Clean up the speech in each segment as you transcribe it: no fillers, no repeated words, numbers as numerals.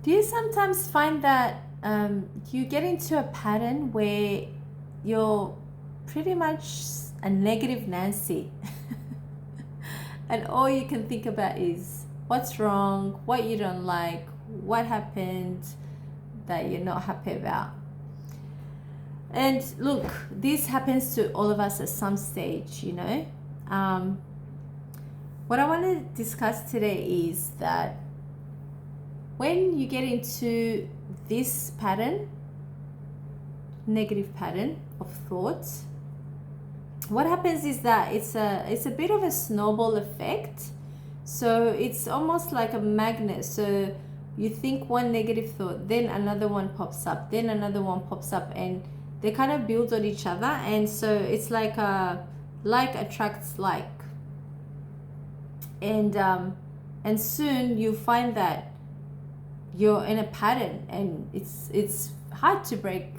Do you sometimes find that you get into a pattern where you're pretty much a negative Nancy and all you can think about is what's wrong, what you don't like, what happened that you're not happy about? And look, this happens to all of us at some stage, you know. What I want to discuss today is that when you get into this pattern, negative pattern of thoughts, what happens is that it's a bit of a snowball effect. So it's almost like a magnet. So you think one negative thought, then another one pops up, then another one pops up, and they kind of build on each other. And so it's like like attracts like. And soon you find that you're in a pattern and it's hard to break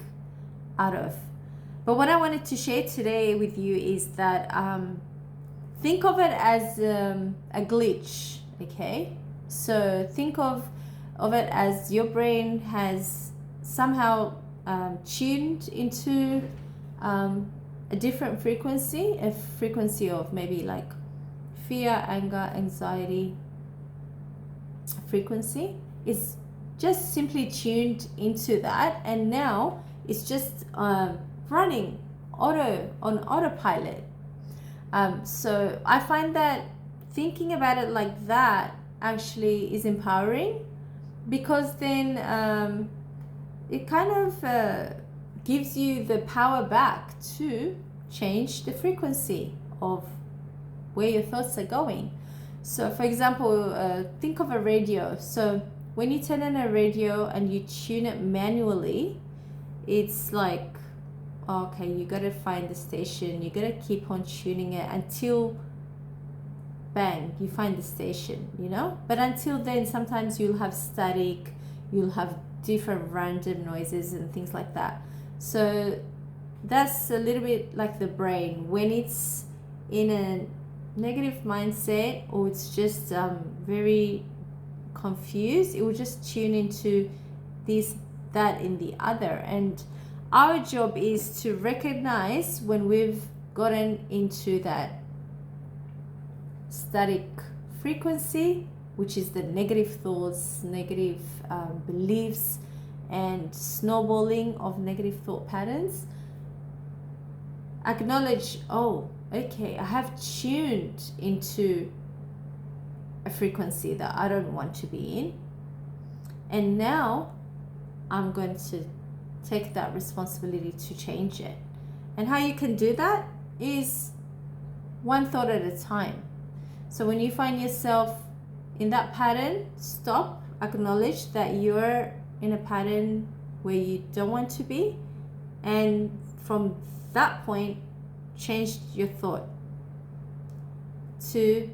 out of. But what I wanted to share today with you is that think of it as a glitch, okay? So think of it as your brain has somehow tuned into a different frequency, a frequency of maybe like fear, anger, anxiety frequency. It's just simply tuned into that, and now it's just running on autopilot. So I find that thinking about it like that actually is empowering, because then it kind of gives you the power back to change the frequency of where your thoughts are going. So for example, think of a radio. So when you turn on a radio and you tune it manually, it's like, okay, you got to find the station, you got to keep on tuning it until bang, you find the station, you know. But until then, sometimes you'll have static, you'll have different random noises and things like that. So that's a little bit like the brain when it's in a negative mindset, or it's just very confused. It will just tune into this, that, and the other. And our job is to recognize when we've gotten into that static frequency, which is the negative thoughts, negative beliefs, and snowballing of negative thought patterns. Acknowledge, oh, okay, I have tuned into a frequency that I don't want to be in, and now I'm going to take that responsibility to change it. And how you can do that is one thought at a time. So when you find yourself in that pattern, stop, acknowledge that you're in a pattern where you don't want to be, and from that point, change your thought to,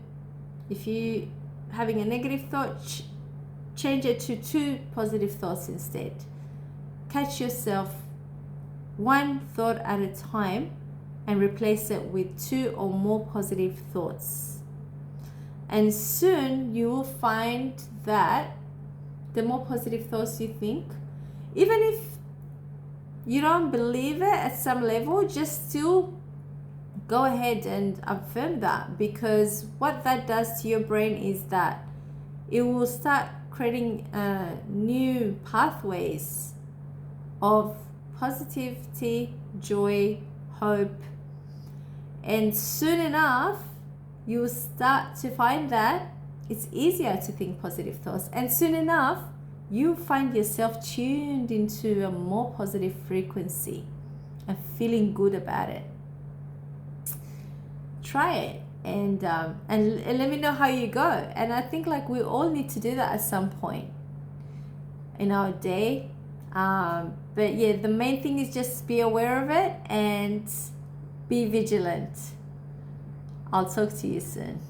if you having a negative thought, change it to 2 positive thoughts instead. Catch yourself one thought at a time and replace it with 2 or more positive thoughts. And soon you will find that the more positive thoughts you think, even if you don't believe it at some level, just still go ahead and affirm that, because what that does to your brain is that it will start creating new pathways of positivity, joy, hope, and soon enough you will start to find that it's easier to think positive thoughts, and soon enough you find yourself tuned into a more positive frequency and feeling good about it. Try it and let me know how you go. And I think like we all need to do that at some point in our day. But yeah, the main thing is just be aware of it and be vigilant. I'll talk to you soon.